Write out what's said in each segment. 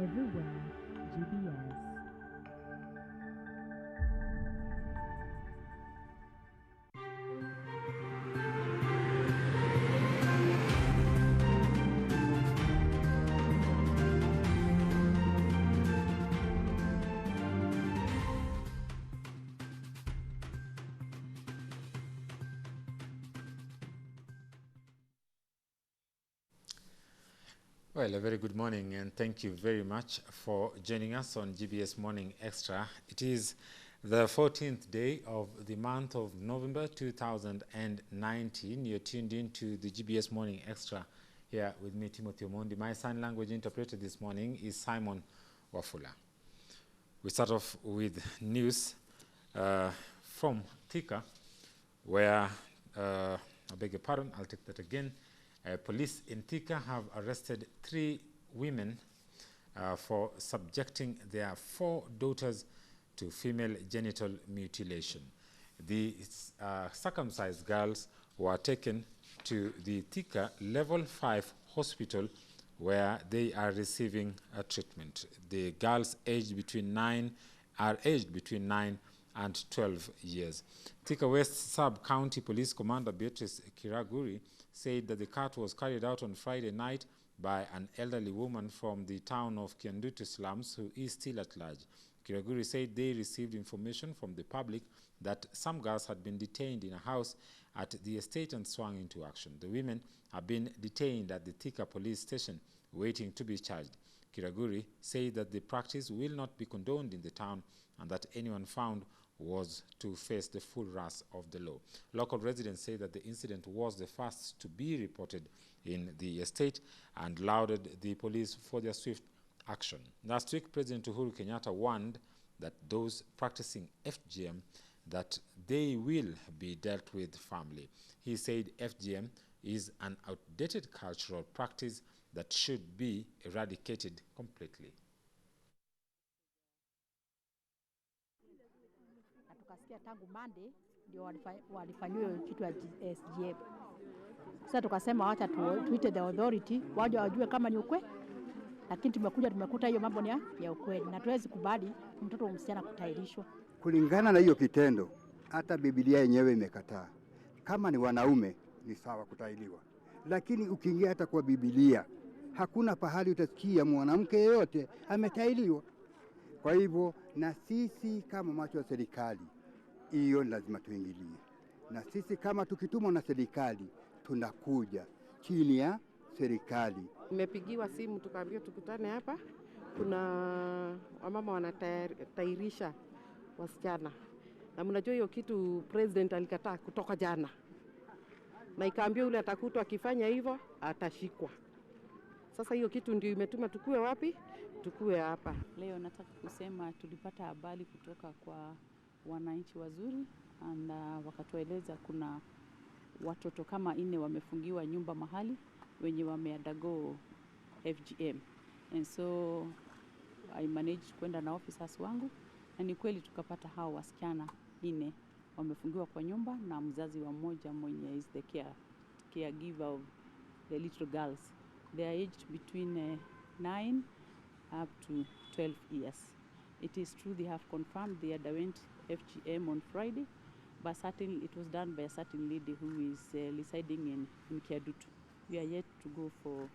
everywhere, GBS. Well, a very good morning and thank you very much for joining us on GBS Morning Extra. It is the 14th day of the month of November 2019. You're tuned in to the GBS Morning Extra here with me, Timothy Omondi. My sign language interpreter this morning is Simon Wafula. We start off with news from Thika, where, I beg your pardon, I'll take that again. Police in Thika have arrested 3 women for subjecting their 4 daughters to female genital mutilation. The circumcised girls were taken to the Thika Level 5 hospital where they are receiving treatment. The girls are aged between 9 and 12 years. Thika West Sub-County Police Commander Beatrice Kiraguri said that the cut was carried out on Friday night by an elderly woman from the town of Kiandutu slums who is still at large. Kiraguri said they received information from the public that some girls had been detained in a house at the estate and swung into action. The women have been detained at the Thika police station waiting to be charged. Kiraguri said that the practice will not be condoned in the town and that anyone found was to face the full wrath of the law. Local residents say that the incident was the first to be reported in the estate and lauded the police for their swift action. Last week, President Uhuru Kenyatta warned that those practicing FGM that they will be dealt with firmly. He said FGM is an outdated cultural practice that should be eradicated completely. Tukasikia tangu Monday ndio walifanyiwa kitu ya SGM. Sasa tukasema wacha tuite the authority waje wajue kama ni ukweli, lakini tumekuta hiyo mambo ni ya ukweli na tuwezi kubali mtoto msichana kutairishwa. Kulingana na hiyo kitendo, hata Biblia yenyewe imekataa. Kama ni wanaume ni sawa kutailiwa, lakini ukiingia hata kwa Biblia hakuna pahali utasikia mwanamke yeyote ametailiwa. Kwa hivyo na sisi kama macho ya serikali hiyo lazima tuingilie, na sisi kama tukitumwa na serikali tunakuja chini ya serikali. Nimepigiwa simu tukaambiwa tukutane hapa, kuna wamama wanatairisha wasichana, na mnajua hiyo kitu president alikataa kutoka jana, na ikaambiwa yule atakutwa akifanya hivyo atashikwa. Sasa hiyo kitu ndio imetuma tukue wapi? Tukue hapa. Leo nataka kusema tulipata habari kutoka kwa wananchi wazuri na wakatueleza kuna watoto kama 4 wamefungiwa nyumba mahali wenye wameadago FGM. And so I managed kwenda na officers wangu na ni kweli tukapata hao wasichana 4 wamefungiwa kwa nyumba na mzazi wa mmoja mwenye is the caregiver of the little girls. They are aged between 9 up to 12 years. It is true they have confirmed they underwent FGM on Friday, but certainly it was done by a certain lady who is residing in Kiadutu. We are yet to go for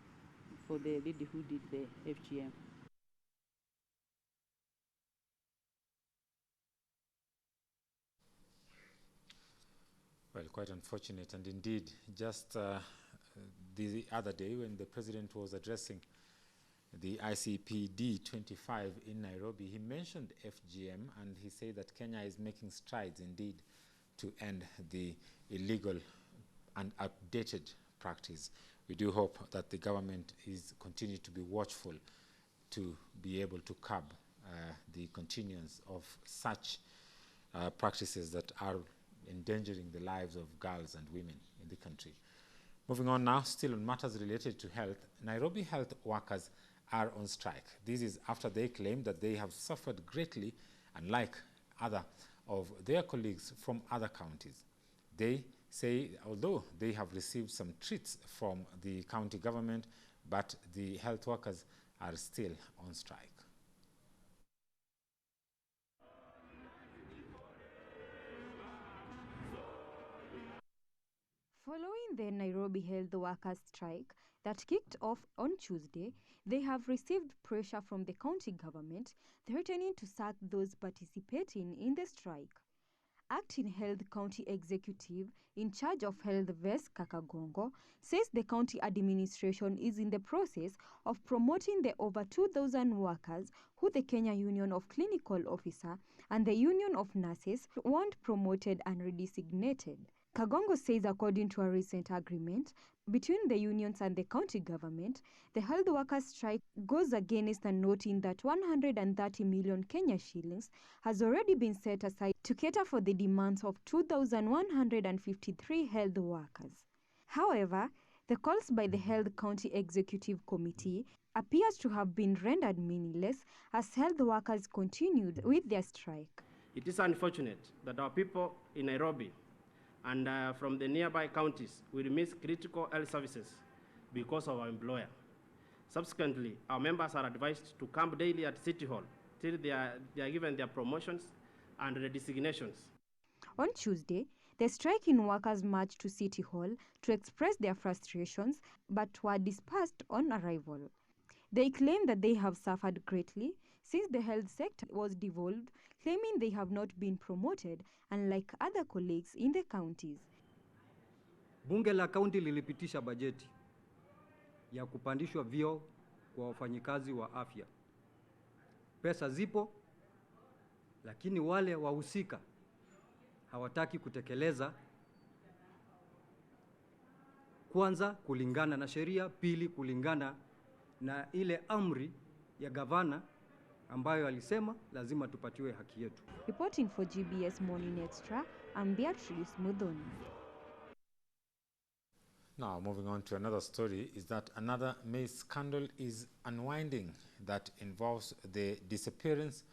the lady who did the FGM. Well, quite unfortunate, and indeed, just the other day when the president was addressing the ICPD 25 in Nairobi, he mentioned FGM and he said that Kenya is making strides indeed to end the illegal and outdated practice. We do hope that the government is continue to be watchful to be able to curb the continuance of such practices that are endangering the lives of girls and women in the country. Moving on now, still on matters related to health, Nairobi health workers are on strike. This is after they claim that they have suffered greatly, unlike other of their colleagues from other counties. They say although they have received some treats from the county government, but the health workers are still on strike. Following the Nairobi health workers' strike that kicked off on Tuesday, they have received pressure from the county government threatening to sack those participating in the strike. Acting Health County Executive in charge of Health Ves Kakagongo says the county administration is in the process of promoting the over 2,000 workers who the Kenya Union of Clinical Officers and the Union of Nurses want promoted and redesignated. Kagongo says according to a recent agreement between the unions and the county government, the health workers' strike goes against a noting that 130 million Kenya shillings has already been set aside to cater for the demands of 2,153 health workers. However, the calls by the Health County Executive Committee appears to have been rendered meaningless as health workers continued with their strike. It is unfortunate that our people in Nairobi and from the nearby counties will miss critical health services because of our employer. Subsequently, our members are advised to camp daily at City Hall till they are given their promotions and redesignations. On Tuesday, the striking workers marched to City Hall to express their frustrations but were dispersed on arrival. They claim that they have suffered greatly since the health sector was devolved, claiming they have not been promoted unlike other colleagues in the counties. Bunge la kaunti lilipitisha bajeti ya kupandishwa vyeo kwa wafanyikazi wa afya. Pesa zipo, lakini wale wahusika hawataki kutekeleza, kwanza kulingana na sheria, pili kulingana na ile amri ya gavana ambayo alisema lazima tupatiwe haki yetu. Reporting for GBS Morning Extra, I'm Beatrice Mudhoni. Now, moving on to another story, is that another maize scandal is unwinding that involves the disappearance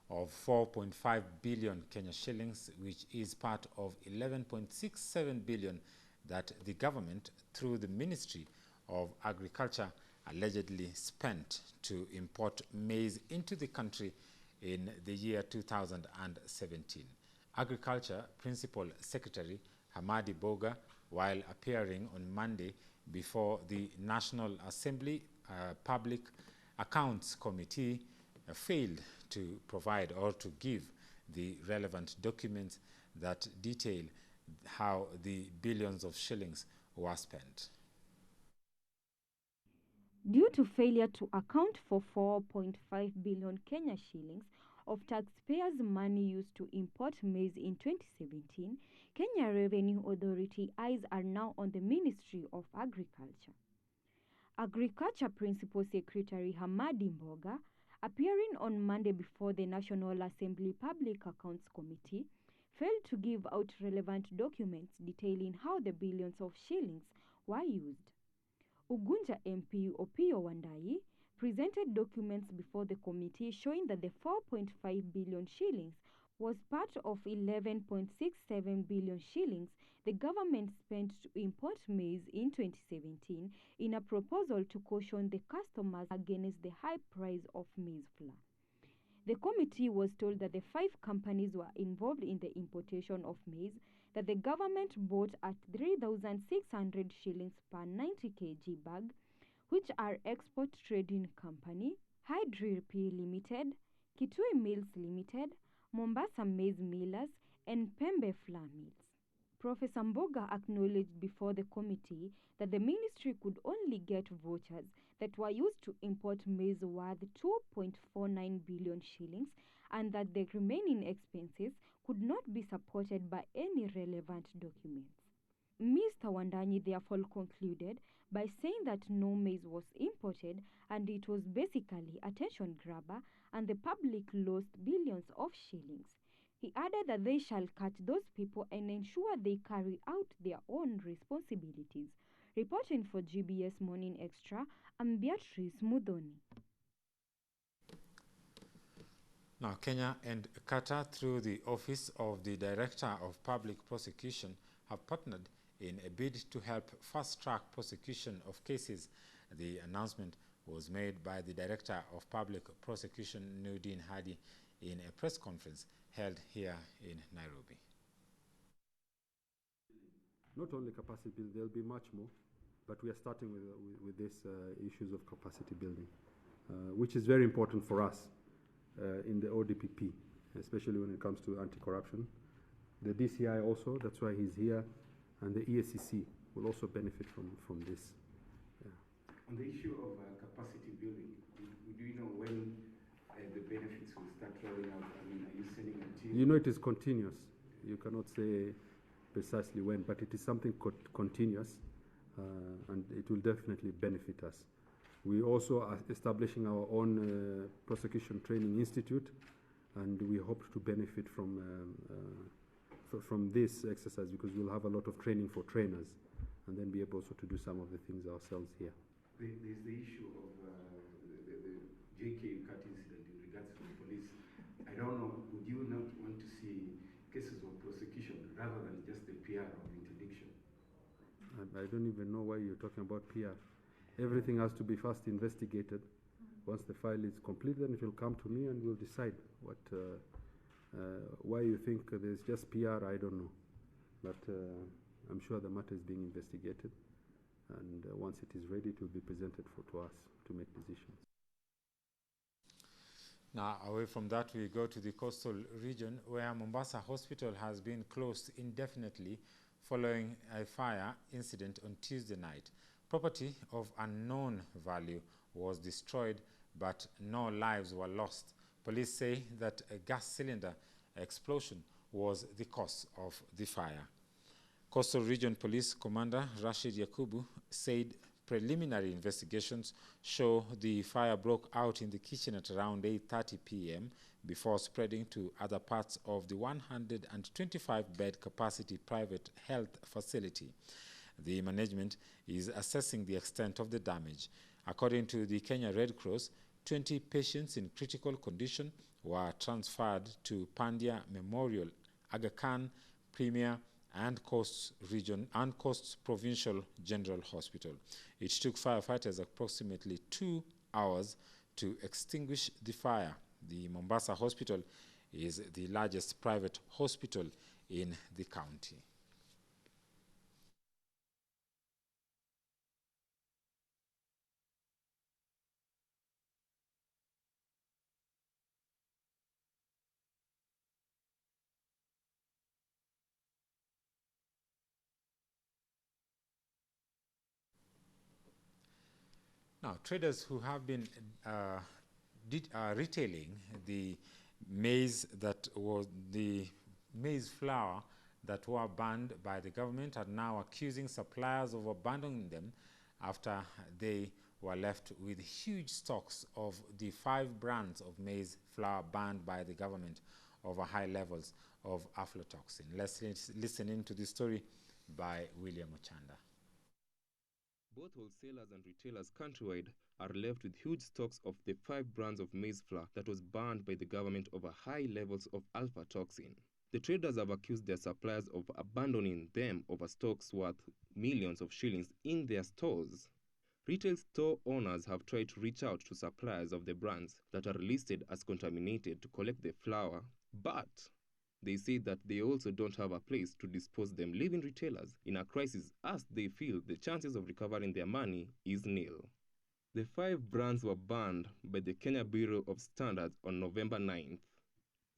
of 4.5 billion Kenya shillings, which is part of 11.67 billion that the government, through the Ministry of Agriculture, allegedly spent to import maize into the country in the year 2017. Agriculture Principal Secretary Hamadi Boga, while appearing on Monday before the National Assembly Public Accounts Committee, failed to provide or to give the relevant documents that detail how the billions of shillings were spent. Due to failure to account for 4.5 billion Kenya shillings of taxpayers' money used to import maize in 2017, Kenya Revenue Authority eyes are now on the Ministry of Agriculture. Agriculture Principal Secretary Hamadi Mboga, appearing on Monday before the National Assembly Public Accounts Committee, failed to give out relevant documents detailing how the billions of shillings were used. Ugunja MP Opiyo Wandayi presented documents before the committee showing that the 4.5 billion shillings was part of 11.67 billion shillings the government spent to import maize in 2017 in a proposal to caution the customers against the high price of maize flour. The committee was told that the 5 companies were involved in the importation of maize that the government bought at 3,600 shillings per 90 kg bag, which are Export Trading Company, Hydri P Limited, Kitui Mills Limited, Mombasa Maize Millers, and Pembe Flour Mills. Professor Mboga acknowledged before the committee that the ministry could only get vouchers that were used to import maize worth 2.49 billion shillings and that the remaining expenses could not be supported by any relevant documents. Mr. Wandanyi therefore concluded by saying that no maize was imported and it was basically attention grabber and the public lost billions of shillings. He added that they shall catch those people and ensure they carry out their own responsibilities. Reporting for GBS Morning Extra, I'm Beatrice Mudhoni. Now, Kenya and Qatar, through the Office of the Director of Public Prosecution, have partnered in a bid to help fast-track prosecution of cases. The announcement was made by the Director of Public Prosecution, Nurdin Hadi, in a press conference held here in Nairobi. Not only capacity building, there'll be much more, but we are starting with these issues of capacity building, which is very important for us in the ODPP, especially when it comes to anti-corruption. The DCI also, that's why he's here, and the EACC will also benefit from this. Yeah. On the issue of capacity building, do you know when the benefits will start rolling out? I mean, are you sending a team? You know, it is continuous. You cannot say precisely when, but it is something continuous, and it will definitely benefit us. We also are establishing our own prosecution training institute, and we hope to benefit from this exercise, because we'll have a lot of training for trainers, and then be able also to do some of the things ourselves here. There's the issue of the JK cut incident in regards to the police. I don't know, would you not want to see cases of prosecution rather than just the PR of interdiction? I don't even know why you're talking about PR. Everything has to be first investigated. Once the file is complete, then it will come to me and we'll decide what, why you think there's just PR, I don't know. But I'm sure the matter is being investigated, and once it is ready, it will be presented to us to make decisions. Now, away from that, we go to the coastal region, where Mombasa Hospital has been closed indefinitely following a fire incident on Tuesday night. Property of unknown value was destroyed, but no lives were lost. Police say that a gas cylinder explosion was the cause of the fire. Coastal Region Police Commander Rashid Yakubu said preliminary investigations show the fire broke out in the kitchen at around 8:30 p.m. before spreading to other parts of the 125-bed capacity private health facility. The management is assessing the extent of the damage. According to the Kenya Red Cross, 20 patients in critical condition were transferred to Pandya Memorial, Aga Khan, Premier, and Coast Provincial General Hospital. It took firefighters approximately 2 hours to extinguish the fire. The Mombasa Hospital is the largest private hospital in the county. Now, traders who have been retailing the maize flour that were banned by the government are now accusing suppliers of abandoning them after they were left with huge stocks of the 5 brands of maize flour banned by the government over high levels of aflatoxin. Let's listen into this story by William Ochanda. Both wholesalers and retailers countrywide are left with huge stocks of the 5 brands of maize flour that was banned by the government over high levels of alpha toxin. The traders have accused their suppliers of abandoning them over stocks worth millions of shillings in their stores. Retail store owners have tried to reach out to suppliers of the brands that are listed as contaminated to collect the flour, but they say that they also don't have a place to dispose them, leaving retailers in a crisis as they feel the chances of recovering their money is nil. The 5 brands were banned by the Kenya Bureau of Standards on November 9th.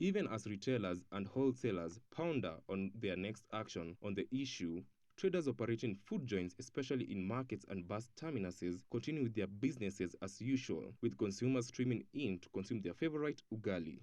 Even as retailers and wholesalers ponder on their next action on the issue, traders operating food joints, especially in markets and bus terminuses, continue with their businesses as usual, with consumers streaming in to consume their favorite ugali.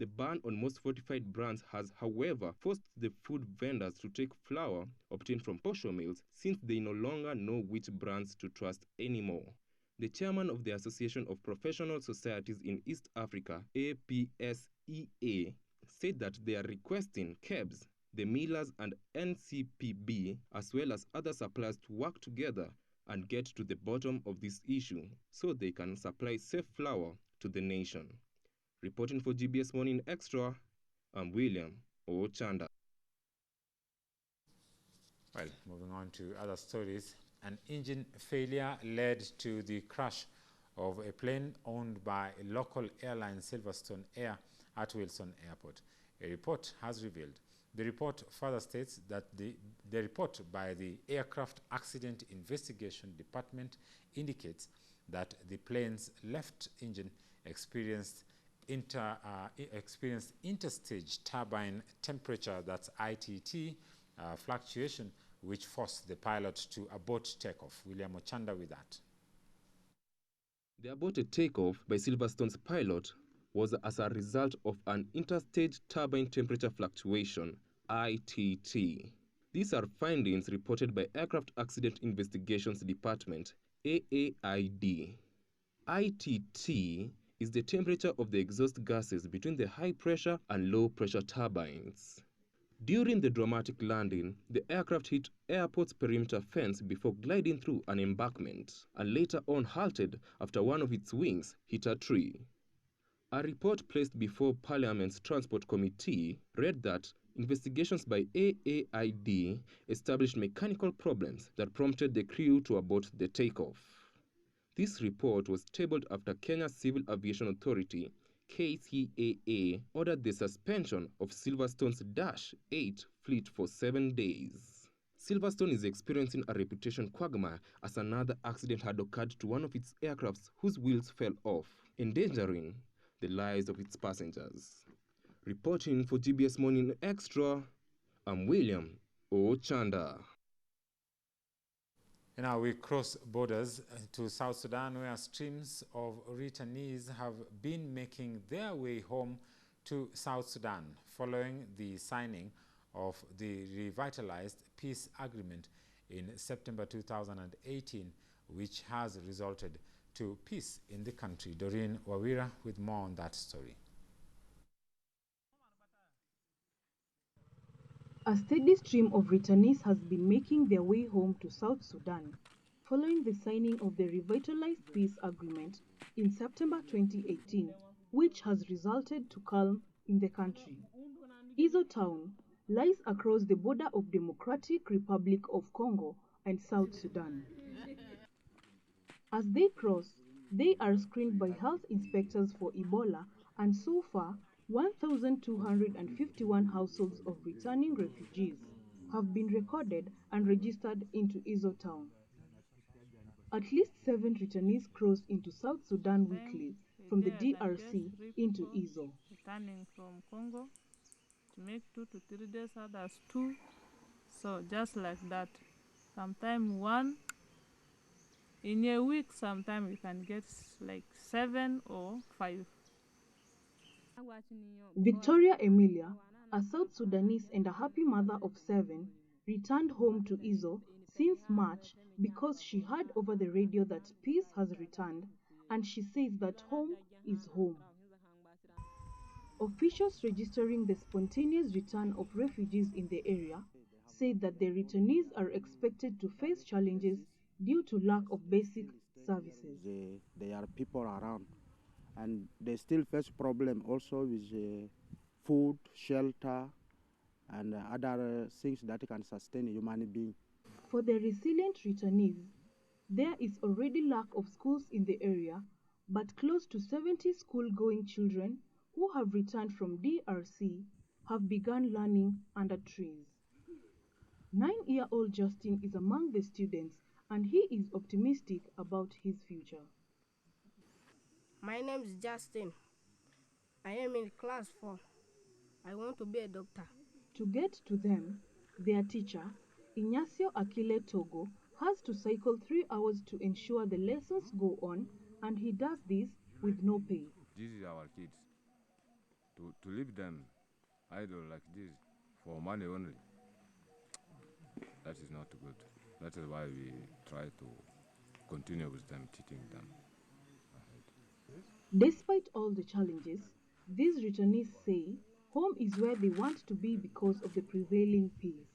The ban on most fortified brands has, however, forced the food vendors to take flour obtained from posho mills, since they no longer know which brands to trust anymore. The chairman of the Association of Professional Societies in East Africa, APSEA, said that they are requesting KEBS, the millers and NCPB, as well as other suppliers to work together and get to the bottom of this issue so they can supply safe flour to the nation. Reporting for GBS Morning Extra, I'm William Ochanda. Well, moving on to other stories. An engine failure led to the crash of a plane owned by a local airline, Silverstone Air, at Wilson Airport. A report has revealed. The report further states that the report by the Aircraft Accident Investigation Department indicates that the plane's left engine experienced interstage turbine temperature, that's ITT, fluctuation, which forced the pilot to abort takeoff. William Ochanda with that. The aborted takeoff by Silverstone's pilot was as a result of an interstage turbine temperature fluctuation, ITT. These are findings reported by Aircraft Accident Investigations Department, AAID. ITT is the temperature of the exhaust gases between the high pressure and low pressure turbines. During the dramatic landing, the aircraft hit airport's perimeter fence before gliding through an embankment, and later on halted after one of its wings hit a tree. A report placed before Parliament's Transport Committee read that investigations by AAID established mechanical problems that prompted the crew to abort the takeoff. This report was tabled after Kenya's Civil Aviation Authority, KCAA, ordered the suspension of Silverstone's Dash 8 fleet for 7 days. Silverstone is experiencing a reputation quagmire as another accident had occurred to one of its aircrafts whose wheels fell off, endangering the lives of its passengers. Reporting for GBS Morning Extra, I'm William Ochanda. And now we cross borders to South Sudan, where streams of returnees have been making their way home to South Sudan following the signing of the revitalized peace agreement in September 2018, which has resulted to peace in the country. Doreen Wawira with more on that story. A steady stream of returnees has been making their way home to South Sudan following the signing of the revitalized peace agreement in September 2018, which has resulted to calm in the country. Izo town lies across the border of Democratic Republic of Congo and South Sudan. As they cross, they are screened by health inspectors for Ebola, and so far, 1,251 households of returning refugees have been recorded and registered into Izo town. At least 7 returnees cross into South Sudan weekly from the DRC into Izo. Returning from Congo to make 2 to 3 days, others 2. So just like that, sometimes 1 in a week, sometimes you can get like 7 or 5. Victoria Emilia, a South Sudanese and a happy mother of 7, returned home to Izo since March because she heard over the radio that peace has returned, and she says that home is home. Officials registering the spontaneous return of refugees in the area said that the returnees are expected to face challenges due to lack of basic services. There are people around, and they still face problem also with food, shelter, and other things that can sustain a human being. For the resilient returnees, there is already lack of schools in the area, but close to 70 school-going children who have returned from DRC have begun learning under trees. 9-year-old Justin is among the students, and he is optimistic about his future. My name is Justin. I am in class 4. I want to be a doctor. To get to them, their teacher, Ignacio Aquile Togo, has to cycle 3 hours to ensure the lessons go on, and he does this with no pay. This is our kids. To leave them idle like this for money only, that is not good. That is why we try to continue with them, teaching them. Despite all the challenges, these returnees say home is where they want to be because of the prevailing peace.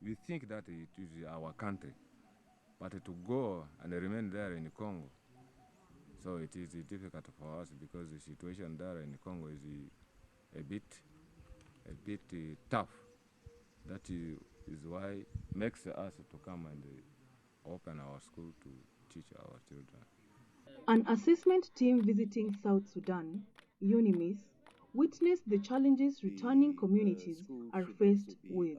We think that it is our country, but to go and remain there in Congo, so it is difficult for us because the situation there in Congo is a bit tough. That is why it makes us to come and open our school to teach our children. An assessment team visiting South Sudan, UNIMIS, witnessed the challenges returning communities are faced with.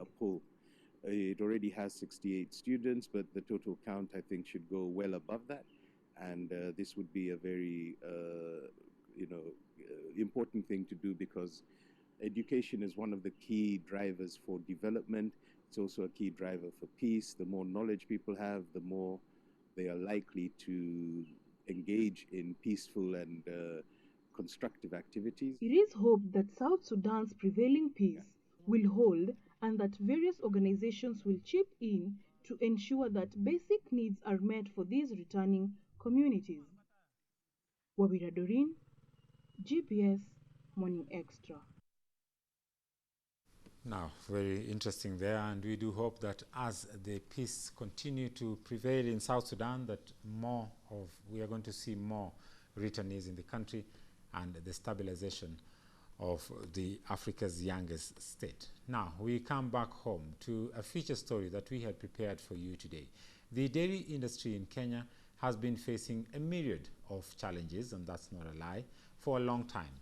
It already has 68 students, but the total count, I think, should go well above that. And this would be a very, important thing to do, because education is one of the key drivers for development. It's also a key driver for peace. The more knowledge people have, the more they are likely to engage in peaceful and constructive activities. It is hoped that South Sudan's prevailing peace will hold, and that various organizations will chip in to ensure that basic needs are met for these returning communities. Wabira Doreen, GPS Morning Extra. Now, very interesting there, and we do hope that as the peace continue to prevail in South Sudan, that we are going to see more returnees in the country and the stabilization of the Africa's youngest state. Now, we come back home to a feature story that we had prepared for you today. The dairy industry in Kenya has been facing a myriad of challenges, and that's not a lie, for a long time.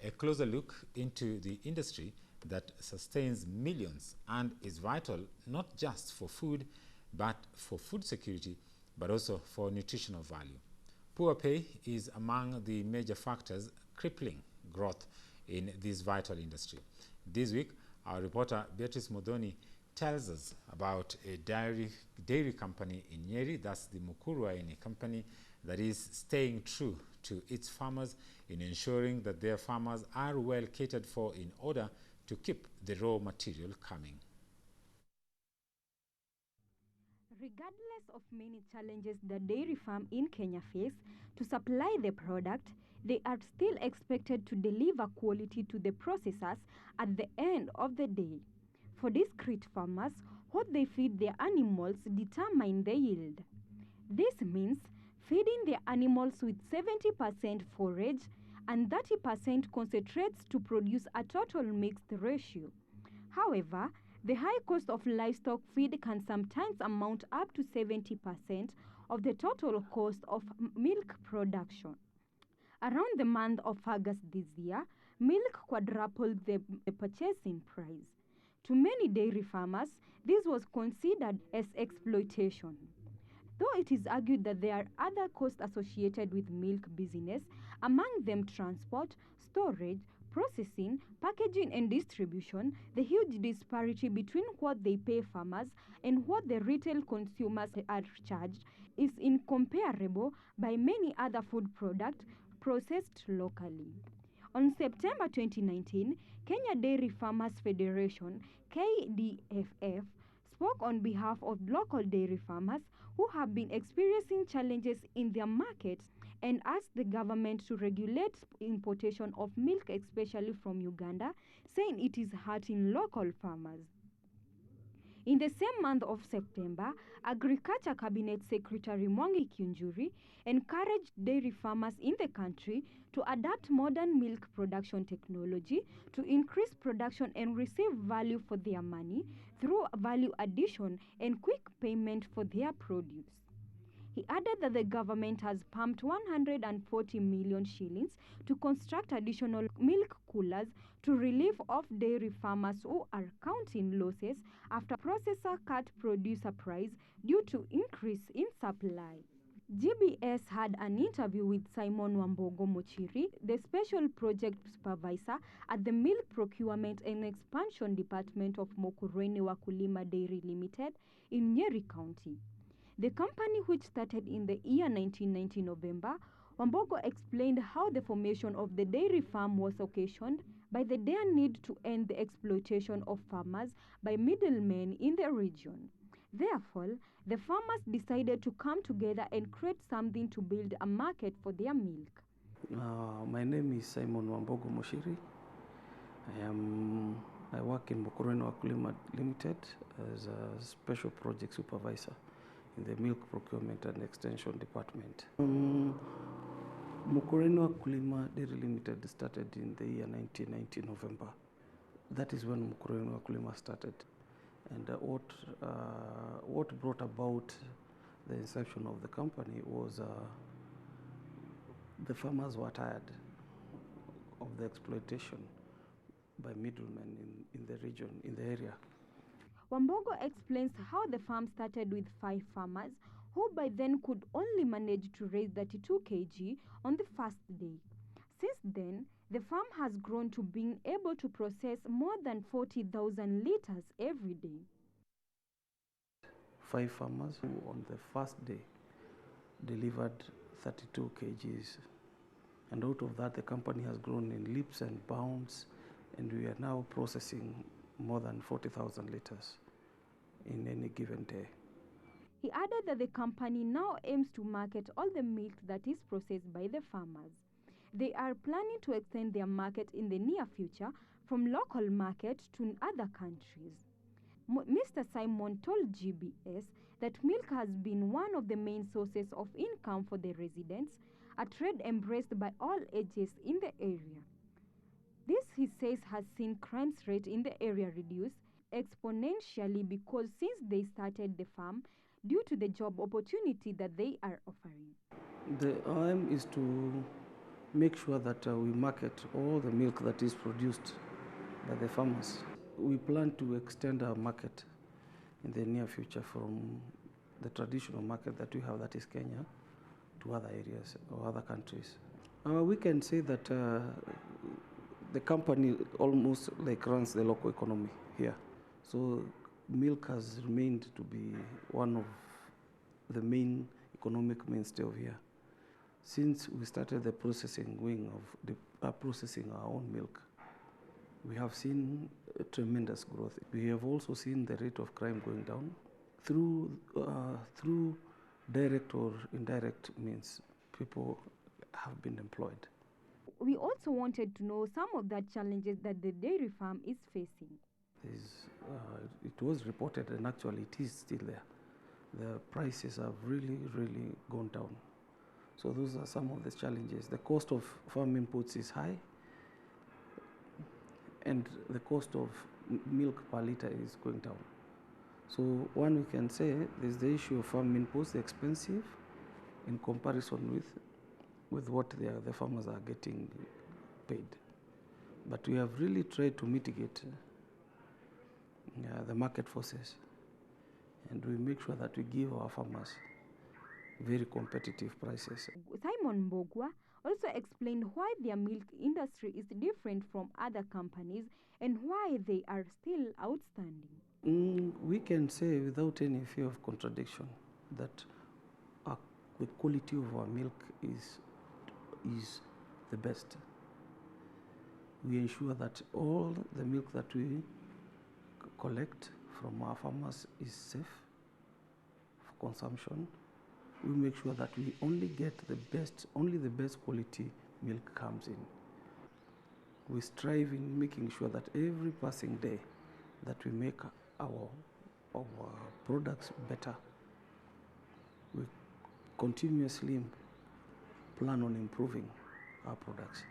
A closer look into the industry that sustains millions and is vital not just for food, but for food security, but also for nutritional value. Poor pay is among the major factors crippling growth in this vital industry. This week, our reporter Beatrice Modoni tells us about a dairy company in Nyeri, that's the Mukurweini company, that is staying true to its farmers in ensuring that their farmers are well catered for in order to keep the raw material coming. Regardless of many challenges the dairy farm in Kenya face to supply the product, they are still expected to deliver quality to the processors at the end of the day. For discreet farmers, what they feed their animals determine the yield. This means feeding their animals with 70% forage and 30% concentrates to produce a total mixed ratio. However, the high cost of livestock feed can sometimes amount up to 70% of the total cost of milk production. Around the month of August this year, milk quadrupled the purchasing price. To many dairy farmers, this was considered as exploitation. Though it is argued that there are other costs associated with milk business, among them transport, storage, processing, packaging and distribution, the huge disparity between what they pay farmers and what the retail consumers are charged is incomparable by many other food products processed locally. On September 2019, Kenya Dairy Farmers Federation, KDFF, spoke on behalf of local dairy farmers who have been experiencing challenges in their markets and asked the government to regulate importation of milk, especially from Uganda, saying it is hurting local farmers. In the same month of September, Agriculture Cabinet Secretary Mwangi Kiunjuri encouraged dairy farmers in the country to adapt modern milk production technology to increase production and receive value for their money through value addition and quick payment for their produce. He added that the government has pumped 140 million shillings to construct additional milk coolers to relieve of dairy farmers who are counting losses after processor cut producer price due to increase in supply. GBS had an interview with Simon Wambogo Mochiri, the Special Project Supervisor at the Milk Procurement and Expansion Department of Mukurweini Wakulima Dairy Limited in Nyeri County. The company, which started in the year 1990 November, Wambogo explained how the formation of the dairy farm was occasioned by the dire need to end the exploitation of farmers by middlemen in the region. Therefore, the farmers decided to come together and create something to build a market for their milk. My name is Simon Wambogo Mochiri. I work in Mukurweini Wakulima Limited as a Special Project Supervisor in the Milk Procurement and Extension Department. Mukurweini Wakulima Dairy Limited started in the year 1990 November. That is when Mukurweini Wakulima started. And what brought about the inception of the company was the farmers were tired of the exploitation by middlemen in the region, in the area. Wambogo explains how the farm started with 5 farmers who by then could only manage to raise 32 kg on the first day. Since then, the farm has grown to being able to process more than 40,000 liters every day. 5 farmers who on the first day delivered 32 kgs. And out of that, the company has grown in leaps and bounds, and we are now processing more than 40,000 liters in any given day. He added that the company now aims to market all the milk that is processed by the farmers. They are planning to extend their market in the near future from local market to other countries. Mr. Simon told GBS that milk has been one of the main sources of income for the residents, a trade embraced by all ages in the area. This, he says, has seen crime rate in the area reduce exponentially because since they started the farm, due to the job opportunity that they are offering. The aim is to make sure that we market all the milk that is produced by the farmers. We plan to extend our market in the near future from the traditional market that we have, that is Kenya, to other areas or other countries. We can say that the company almost like runs the local economy here. So milk has remained to be one of the main economic mainstay of here. Since we started the processing wing of processing our own milk, we have seen tremendous growth. We have also seen the rate of crime going down through direct or indirect means. People have been employed. We also wanted to know some of the challenges that the dairy farm is facing. It was reported, and actually it is still there. The prices have really gone down. So those are some of the challenges. The cost of farm inputs is high, and the cost of milk per liter is going down. So one, we can say there's the issue of farm inputs, they're expensive in comparison with what the farmers are getting paid. But we have really tried to mitigate the market forces, and we make sure that we give our farmers very competitive prices. Simon Mbogwa also explained why their milk industry is different from other companies and why they are still outstanding. We can say without any fear of contradiction that the quality of our milk is the best. We ensure that all the milk that we collect from our farmers is safe for consumption. We make sure that we only get only the best quality milk comes in. We strive in making sure that every passing day that we make our products better. We continuously plan on improving our products.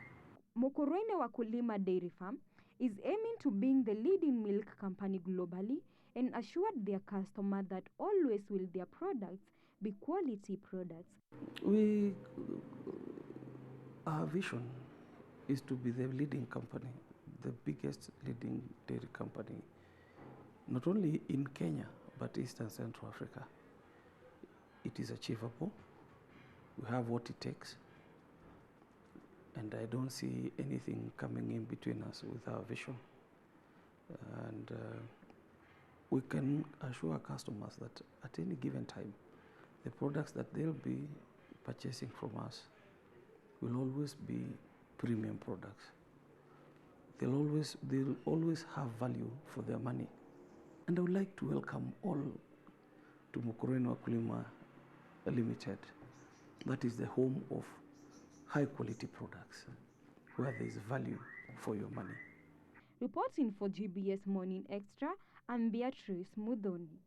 Mukurweini Wakulima Dairy Farm is aiming to being the leading milk company globally and assured their customer that always will their products be quality products. Our vision is to be the leading company, the biggest leading dairy company, not only in Kenya, but East and Central Africa. It is achievable. We have what it takes. And I don't see anything coming in between us with our vision. And we can assure our customers that at any given time, the products that they'll be purchasing from us will always be premium products. They'll always have value for their money. And I would like to welcome all to Mukurweini Wakulima Limited. That is the home of high quality products, where there is value for your money. Reporting for GBS Morning Extra, I'm Beatrice Mudhoni.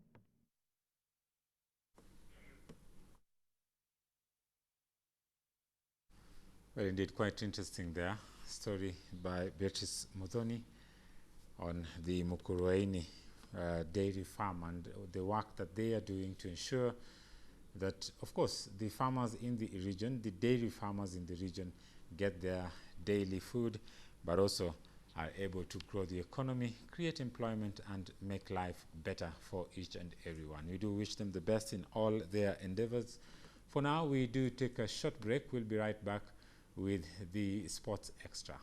Well, indeed, quite interesting there. Story by Beatrice Mudhoni on the Mukurweini dairy farm and the work that they are doing to ensure that, of course, the farmers in the region, the dairy farmers in the region, get their daily food, but also are able to grow the economy, create employment, and make life better for each and everyone. We do wish them the best in all their endeavors. For now, we do take a short break. We'll be right back with the Sports Extra.